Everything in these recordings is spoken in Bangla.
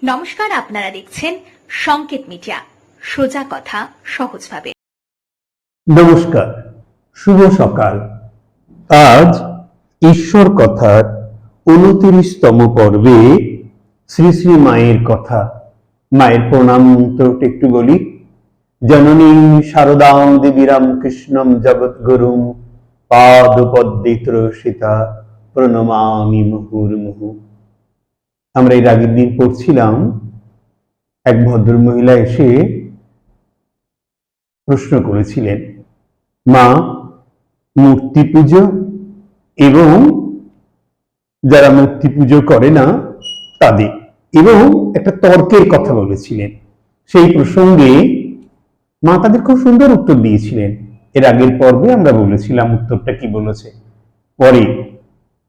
নমস্কার, আপনারা দেখছেন সংকেত মিডিয়া, সোজা কথা সহজভাবে। নমস্কার, শুভ সকাল। আজ ঈশ্বর কথার 29তম পর্বে শ্রী শ্রী মায়ের কথা। মায়ের প্রণাম মন্ত্রটা একটু বলি। জননীং শারদাং দেবীরাম কৃষ্ণম জগৎগুরুম পাদপদ্মে ত্রসিতা প্রণমামি মুহুর্মুহু। আমরা এর আগের দিন পড়ছিলাম, এক ভদ্র মহিলা এসে প্রশ্ন করেছিলেন, মা, মূর্তি পুজো এবং যারা মূর্তি পুজো করে না তাদের, এবং একটা তর্কের কথা বলেছিলেন। সেই প্রসঙ্গে মা তাদের খুব সুন্দর উত্তর দিয়েছিলেন। এর আগের পর্বে আমরা বলেছিলাম উত্তরটা কি বলেছে। পরে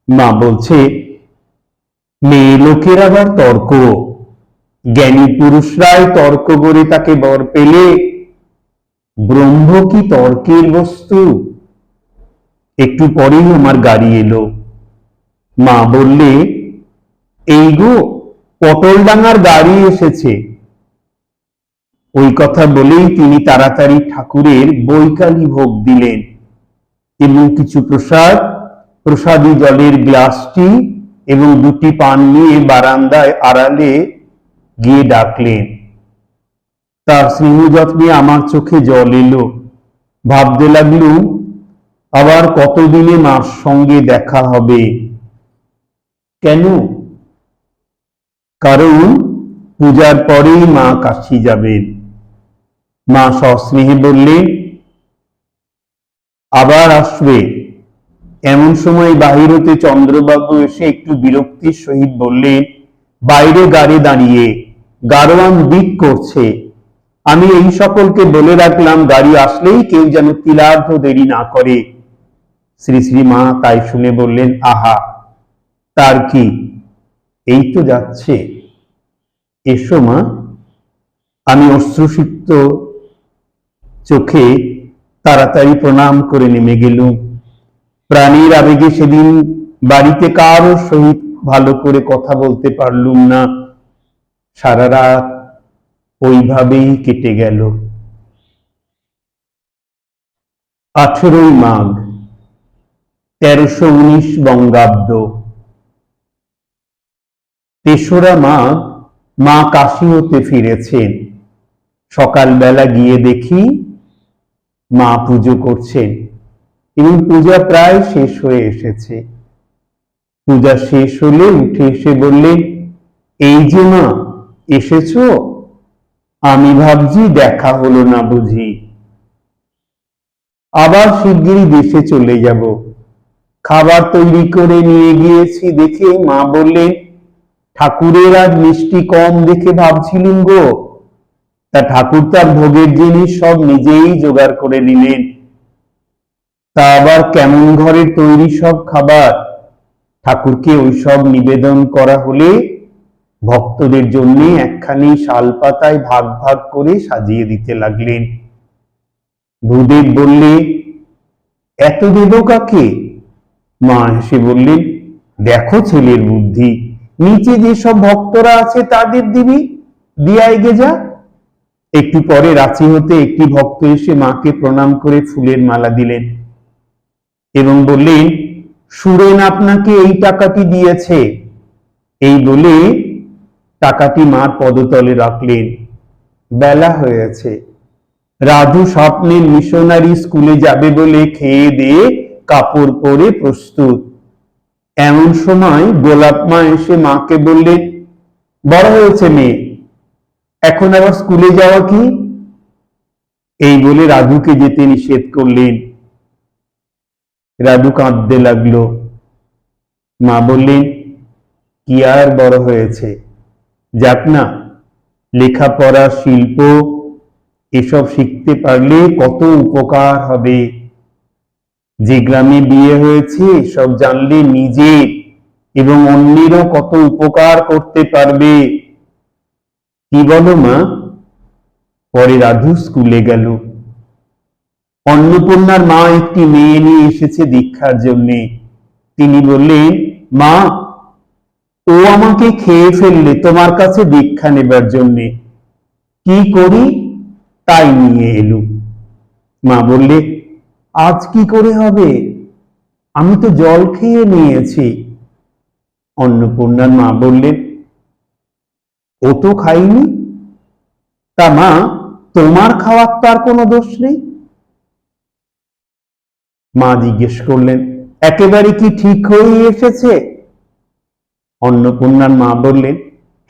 মা বলছে, মেয়ে লোকের আবার তর্ক, জ্ঞানী পুরুষরাই তর্ক করে তাকে বর পেলে ব্রহ্ম কি তর্কের বস্তু? একটু পরেই আমার গাড়ি এলো। মা বললে, এই গো, পটলডাঙ্গার গাড়ি এসেছে। ওই কথা বলেই তিনি তাড়াতাড়ি ঠাকুরের বৈকালী ভোগ দিলেন এবং কিছু প্রসাদী জলের গ্লাসটি এবং দুটি পান নিয়ে বারান্দায় আড়ালে গিয়ে ডাকলেন। তার স্নেহ যত্নে আমার চোখে জল এলো। ভাবতে লাগলুম, আবার কতদিনে মার সঙ্গে দেখা হবে। কেন? কারণ পূজার পরেই মা কাশী যাবেন। মা সস্নেহে বললেন, আবার আসবে। এমন সময় বাহির হতে চন্দ্রবাবু এসে একটু বিরক্তির সহিত বললেন, বাইরে গাড়ি দাঁড়িয়ে, গাড়োয়ান দিক করছে। আমি এই সকলকে বলে রাখলাম, গাড়ি আসলেই কেউ যেন তিলার্ধ দেরি না করে। শ্রী শ্রী মা তাই শুনে বললেন, আহা, তার কি, এই তো যাচ্ছে। এসো মা। আমি অশ্রুসিক্ত চোখে তাড়াতাড়ি প্রণাম করে নেমে গেলুম। প্রাণীর আবেগে সেদিন বাড়িতে কারো সহিত ভালো করে কথা বলতে পারলুম না। সারা রাত ওইভাবেই কেটে গেল। 18ই মাঘ 1319 বঙ্গাব্দ। 3রা মাঘ মা কাশী হতে ফিরেছেন। সকালবেলা গিয়ে দেখি মা পুজো করছেন এবং পূজা প্রায় শেষ হয়ে এসেছে। পূজা শেষ হলে উঠে এসে বললেন, এই যে মা, এসেছো? আমি ভাবছি দেখা হলো না বুঝি। আবার শিগগিরই দেশে চলে যাব। খাবার তৈরি করে নিয়ে গিয়েছি দেখে মা বললেন, ঠাকুরের আজ মিষ্টি কম দেখে ভাবছিলুম গো। তা ঠাকুর তার ভোগের জিনিস সব নিজেই জোগাড় করে নিলেন। তা আবার কেমন ঘরের তৈরি সব খাবার। ঠাকুরকে ওইসব নিবেদন করা হলে ভক্তদের জন্য একখানি শালপাতায় ভাগ ভাগ করে সাজিয়ে দিতে লাগলেন। ভূদেব বললে, এত দেব কাকে? মা হেসে বললেন, দেখো ছেলের বুদ্ধি, নিচে যেসব ভক্তরা আছে তাদের দিবি, দিয়া এগে যা। একটু পরে রাঁচি হতে একটি ভক্ত এসে মাকে প্রণাম করে ফুলের মালা দিলেন এবং বললেন, সুরেন আপনাকে এই টাকাটি দিয়েছে। এই বলে টাকাটি মার পদতলে রাখলেন। বেলা হয়েছে। রাধু স্বপ্নের মিশনারি স্কুলে যাবে বলে খেয়ে দিয়ে কাপড় পরে প্রস্তুত। এমন সময় গোলাপ মা এসে মাকে বললেন, বড় হয়েছে মেয়ে, এখন আবার স্কুলে যাওয়া কি? এই বলে রাধুকে যেতে নিষেধ করলেন। রাধু কাঁদতে লাগলো। মা বললেন, কি আর বড় হয়েছে, যাক না, লেখাপড়া, শিল্প এসব শিখতে পারলে কত উপকার হবে। যে গ্রামে বিয়ে হয়েছে সব জানলে নিজে এবং অন্যেরও কত উপকার করতে পারবে। কি বলো মা? পরে রাধু স্কুলে গেল। অন্নপূর্ণার মা একটি মেয়ে নিয়ে এসেছে দীক্ষার জন্যে। তিনি বললেন, মা, ও আমাকে খেয়ে ফেললে তোমার কাছে দীক্ষা নেবার জন্যে। কি করি তাই নিয়ে এলুম। মা বললে, আজ কি করে হবে? আমি তো জল খেয়ে নিয়েছি। অন্নপূর্ণার মা বললেন, ও তো খাইনি। তা মা, তোমার খাওয়ার তো আর কোনো দোষ নেই। মা জিজ্ঞেস করলেন, একেবারে কি ঠিক হয়ে এসেছে? অন্নপূর্ণার মা বললেন,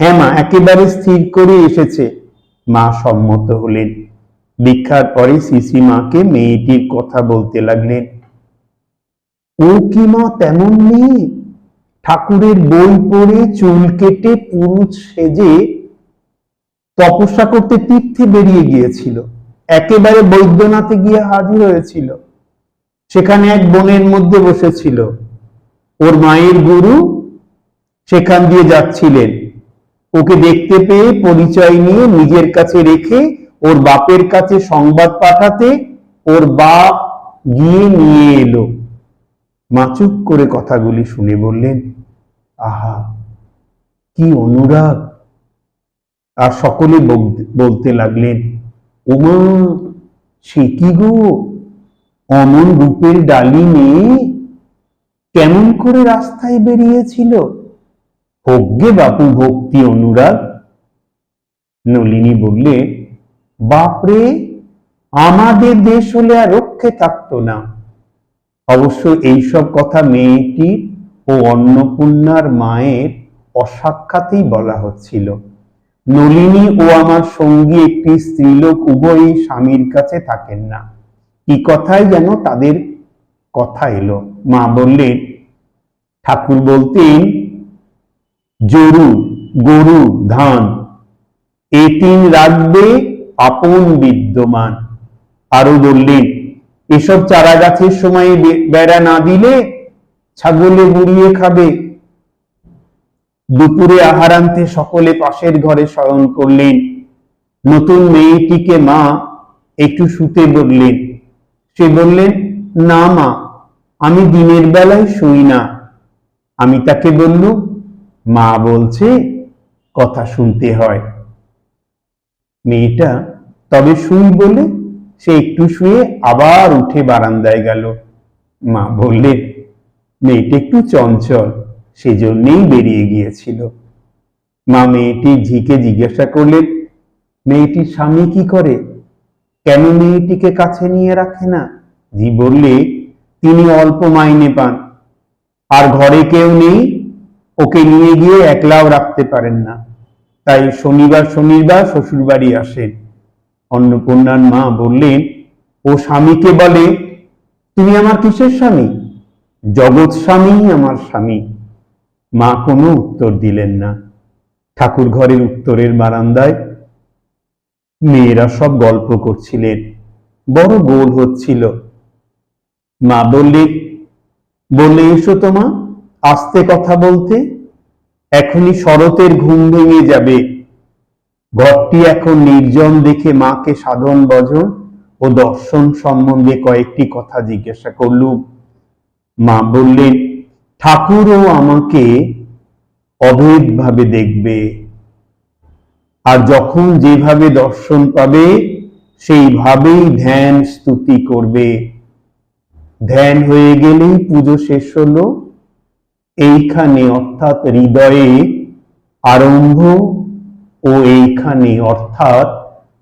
হ্যাঁ মা, একেবারে স্থির করে এসেছে। মা সম্মত হলেন। দীক্ষার পরে শ্রী মাকে মেয়েটির কথা বলতে লাগলেন। ও কি মা তেমন মেয়ে? ঠাকুরের বই পড়ে চুল কেটে পুরুষ সেজে তপস্যা করতে তীর্থে বেরিয়ে গিয়েছিল। একেবারে বৈদ্যনাথে গিয়ে হাজির হয়েছিল। সেখানে এক বনের মধ্যে বসেছিল। ওর মায়ের গুরু সেখান দিয়ে যাচ্ছিলেন। ওকে দেখতে পেয়ে পরিচয় নিয়ে নিজের কাছে রেখে ওর বাপের কাছে সংবাদ পাঠাতে ওর বাপ গিয়ে নিয়ে এলো। মা চুপ করে কথাগুলি শুনে বললেন, আহা, কি অনুরাগ! আর সকলে বলতে লাগলেন, ওমা, সে কি গো, অমন রূপের ডালি মেয়ে কেমন করে রাস্তায় বেরিয়েছিল? হোক গে বাপু ভক্তি অনুরাগ। নলিনী বললে, বাপরে, আমাদের দেশ হলে আর রক্ষে থাকতো না। অবশ্য এইসব কথা মেয়েটির ও অন্নপূর্ণার মায়ের অসাক্ষাতেই বলা হচ্ছিল। নলিনী ও আমার সঙ্গী একটি স্ত্রীলোক উভয়ই স্বামীর কাছে থাকেন না। কি কথাই যেন তাদের কথা এলো। মা বললেন, ঠাকুর বলতেন, জরু, গরু, ধান এ তিন রাখবে আপন বিদ্যমান। আরো বললেন, এসব চারা গাছের সময় বেড়া না দিলে ছাগলে গুড়িয়ে খাবে। দুপুরে আহার আনতে সকলে পাশের ঘরে শয়ন করলেন। নতুন মেয়েটিকে মা একটু শুতে বললেন। সে বললেন, না মা, আমি দিনের বেলায় শুই না। আমি তাকে বললুম, মা বলছে কথা শুনতে হয়। মেয়েটা তবে শুই বলে সে একটু শুয়ে আবার উঠে বারান্দায় গেল। মা বললেন, মেয়েটা একটু চঞ্চল, সেজন্যেই বেরিয়ে গিয়েছিল। মা মেয়েটির ঝিকে জিজ্ঞাসা করলেন, মেয়েটির স্বামী কি করে? কেন মেয়েটিকে কাছে নিয়ে রাখে না? ঝি বললে, তিনি অল্প মাইনে পান, আর ঘরে কেউ নেই, ওকে নিয়ে গিয়ে একলাও রাখতে পারেন না, তাই শনিবার শনিবার শ্বশুর বাড়ি আসেন। অন্নপূর্ণার মা বললেন, ও স্বামীকে বলে, তুমি আমার কিসের স্বামী? জগৎ স্বামী আমার স্বামী। মা কোনো উত্তর দিলেন না। ঠাকুর ঘরের উত্তরের বারান্দায় মেয়েরা সব গল্প করছিলেন। বড় গোল হচ্ছিল। মা বললেন, বলে এসো তো মা, আস্তে কথা বলতে, এখনই শরতের ঘুম ভেঙে যাবে। ঘরটি এখন নির্জন দেখে মাকে সাধন ভজন ও দর্শন সম্বন্ধে কয়েকটি কথা জিজ্ঞাসা করলুম। মা বললেন, ঠাকুরও আমাকে অভেদভাবে দেখবে, আর যখন যেভাবে দর্শন পাবে সেইভাবেই ধ্যান স্তুতি করবে। ধ্যান হয়ে গেলেই পুজো শেষ হলো, এইখানে অর্থাৎ হৃদয়ে আরম্ভ ও এইখানে অর্থাৎ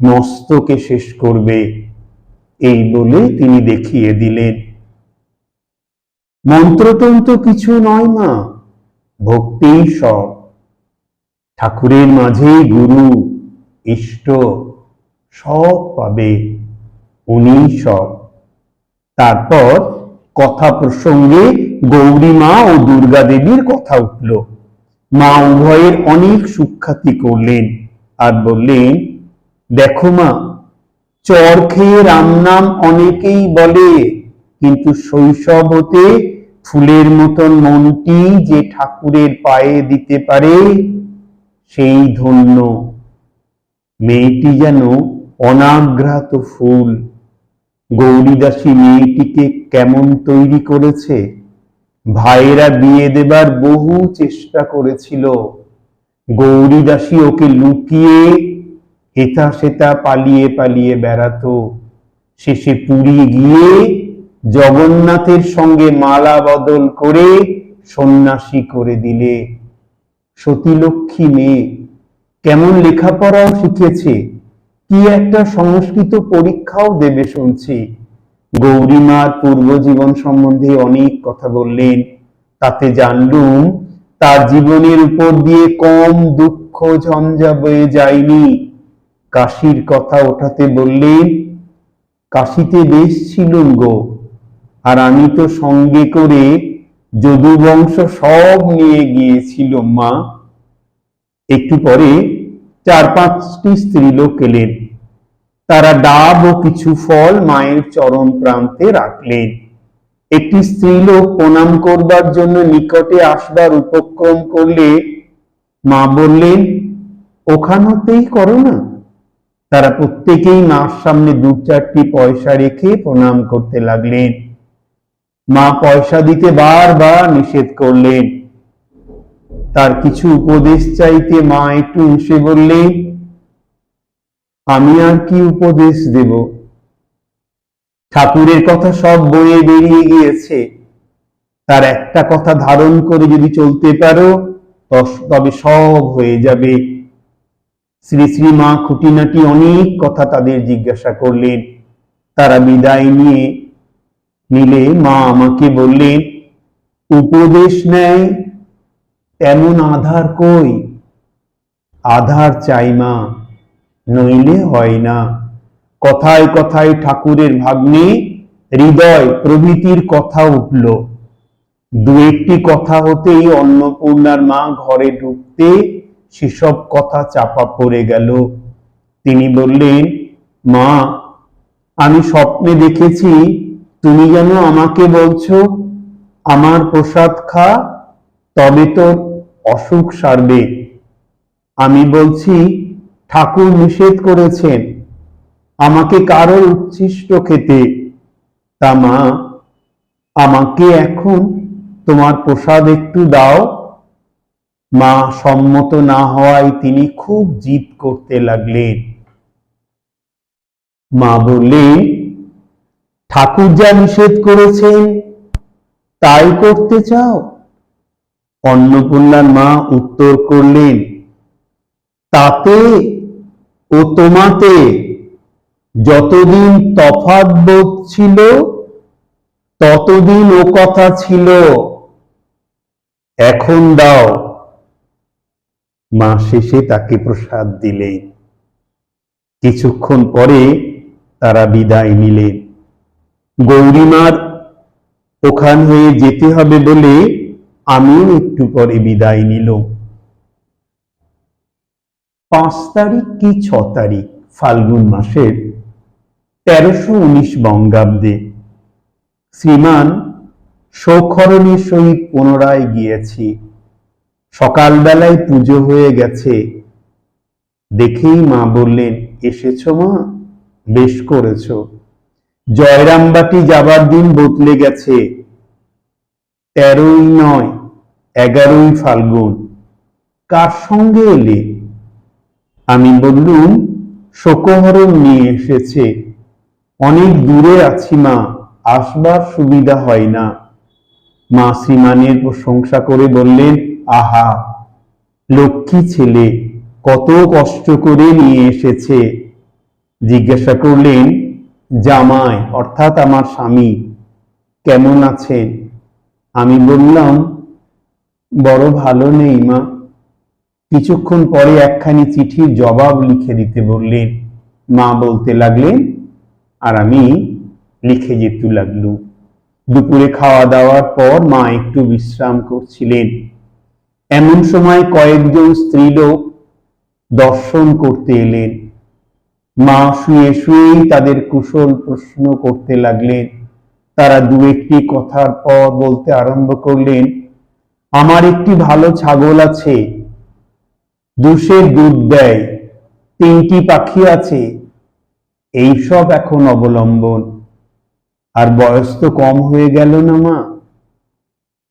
মস্তকে শেষ করবে। এই বলে তিনি দেখিয়ে দিলেন। মন্ত্রতন্ত্র কিছু নয় মা, ভক্তিই সব। ঠাকুরের মাঝেই গুরু ইষ্ট সব পাবে, উনি সব। তারপর কথা প্রসঙ্গে গৌরী মা ও দুর্গা দেবীর কথা উঠল। মা উভয়ের অনেক সুখ্যাতি করলেন আর বললেন, দেখো মা, চর খেয়ে রাম নাম অনেকেই বলে, কিন্তু শৈশব হতে ফুলের মতন মনটি যে ঠাকুরের পায়ে দিতে পারে সেই ধন্য। মেয়েটি যেন অনাঘ্রাত ফুল। গৌরীদাসী মেয়েটিকে কেমন তৈরি করেছে, ভাইয়েরা বিয়ে দেবার বহু চেষ্টা করেছিল, গৌরীদাসী ওকে লুকিয়ে হেথা সেথা পালিয়ে পালিয়ে বেড়াতো। শেষে পুরী গিয়ে জগন্নাথের সঙ্গে মালা বদল করে সন্ন্যাসী করে দিলে। সতীলক্ষ্মী মেয়ে, কেমন লেখাপড়াও শিখেছে, কি একটা সংস্কৃত পরীক্ষাও দেবে শুনছি। গৌরীমার পূর্বজীবন সম্বন্ধে অনেক কথা বললেন। তাতে জানলুম তার জীবনের উপর দিয়ে কম দুঃখ ঝঞ্ঝা বয়ে যায়নি। কাশীর কথা ওঠাতে বললেন, কাশীতে বেশ ছিলুম গো, আর আমি তো সঙ্গে করে যদুবংশ সব নিয়ে গিয়েছিলাম মা। একটু পরে 4-5টি স্ত্রীলোক এলেন। তারা ডাব ও কিছু ফল মায়ের চরণ প্রান্তে রাখলেন। একটি স্ত্রীলোক প্রণাম করবার জন্য নিকটে আসবার উপক্রম করলে মা বললেন, ওখানতেই করো না। তারা প্রত্যেকেই মার সামনে 2-4টি পয়সা রেখে প্রণাম করতে লাগলেন। মা পয়সা দিতে বারবার নিষেধ করলেন। তার কিছু উপদেশ চাইতে মা একটু হেসে বললেন, আমি আর কি উপদেশ দেব, ঠাকুরের কথা সব বয়ে বেরিয়ে গিয়েছে। তার একটা কথা ধারণ করে যদি চলতে পারো তবে সব হয়ে যাবে। শ্রী শ্রী মা খুঁটিনাটি অনেক কথা তাদের জিজ্ঞাসা করলেন। তারা বিদায় নিলে মা আমাকে বললেন, উপদেশ নেয় এমন আধার কই? আধার চাই মা, নইলে হয় না। কথায় কথায় ঠাকুরের ভাগ্নে হৃদয় প্রভৃতির কথা উঠল। 2-1টি কথা হতেই অন্নপূর্ণার মা ঘরে ঢুকতে সেসব কথা চাপা পড়ে গেল। তিনি বললেন, মা, আমি স্বপ্নে দেখেছি তুমি যেন আমাকে বলছো, আমার প্রসাদ খা, তবে তোর অসুখ সারবে। আমি বলছি, ঠাকুর নিষেধ করেছেন আমাকে কারো উচ্ছিষ্ট খেতে। তা মা, আমাকে এখন তোমার প্রসাদ একটু দাও। মা সম্মত না হওয়ায় তিনি খুব জিদ করতে লাগলেন। মা বললেন, ঠাকুর যা নিষেধ করেছেন তাই করতে চাও? অন্নপূর্ণার মা উত্তর করলেন, তাতে ও তোমাতে যতদিন তফাৎ বোধ ছিল ততদিন ও কথা ছিল, এখন দাও। মা শেষে তাকে প্রসাদ দিলেন। কিছুক্ষণ পরে তারা বিদায় নিলেন। গৌরীমার ওখান হয়ে যেতে হবে বলে আমিও একটু পরে বিদায় নিলাম। 5 তারিখ কি 6 তারিখ ফাল্গুন মাসের 1319 বঙ্গাব্দে শ্রীমান সৌখরণের সহিত পুনরায় গিয়েছি। সকালবেলায় পুজো হয়ে গেছে দেখেই মা বললেন, এসেছো মা, বেশ করেছ। জয়রামবাটি যাবার দিন বদলে গেছে, 13ই নয় 11ই ফাল্গুন। কার সঙ্গে এলে? আমি বললুম, শোকহরণ নিয়ে এসেছে। অনেক দূরে আছি মা, আসবার সুবিধা হয় না। মা শ্রীমানের প্রশংসা করে বললেন, আহা, লক্ষ্মী ছেলে, কত কষ্ট করে নিয়ে এসেছে। জিজ্ঞাসা করলেন, জামাই অর্থাৎ আমার স্বামী কেমন আছেন? আমি বললাম, বড় ভালো নেই মা। কিছুক্ষণ পরে একখানি চিঠির জবাব লিখে দিতে বললেন। মা বলতে লাগলেন, আর আমি লিখে যেতে লাগলুম। দুপুরে খাওয়া দাওয়ার পর মা একটু বিশ্রাম করছিলেন। এমন সময় কয়েকজন স্ত্রীলোক দর্শন করতে এলেন। মা শুয়ে শুয়েই তাদের কুশল প্রশ্ন করতে লাগলেন। তারা 2-1টি কথার পর বলতে আরম্ভ করলেন, আমার একটি ভালো ছাগল আছে, 2 সের দুধ দেয়, 3টি পাখি আছে, এইসব এখন অবলম্বন। আর বয়স তো কম হয়ে গেল না মা?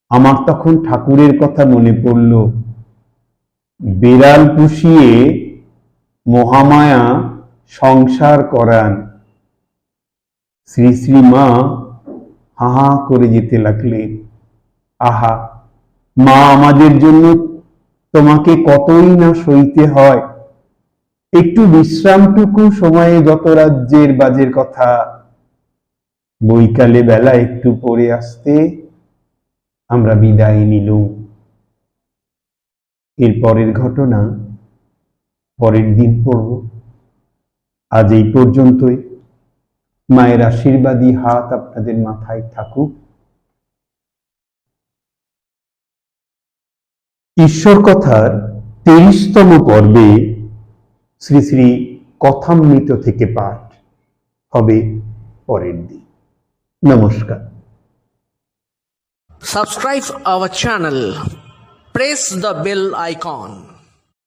আমার তখন ঠাকুরের কথা মনে পড়ল। বেড়াল পুষিয়ে মহামায়া সংসার করান। শ্রী শ্রী মা হা হা করে যেতে লাগলেন। আহা, মা, আমাদের জন্য তোমাকে কতই না সইতে হয়। একটু বিশ্রামটুকু সময়ে যত রাজ্যের বাজের কথা। বৈকালে বেলা একটু পরে আসতে আমরা বিদায় নিলুম। এর পরের ঘটনা পরের দিন পড়ব। আজ এই পর্যন্তই। মায়ের আশীর্বাদী হাত আপনাদের মাথায় থাকুক। ঈশ্বর কথার 23তম পর্বে শ্রী শ্রী কথামৃত থেকে পাঠ হবে পরের দিন। নমস্কার। Subscribe our channel. Press the bell icon.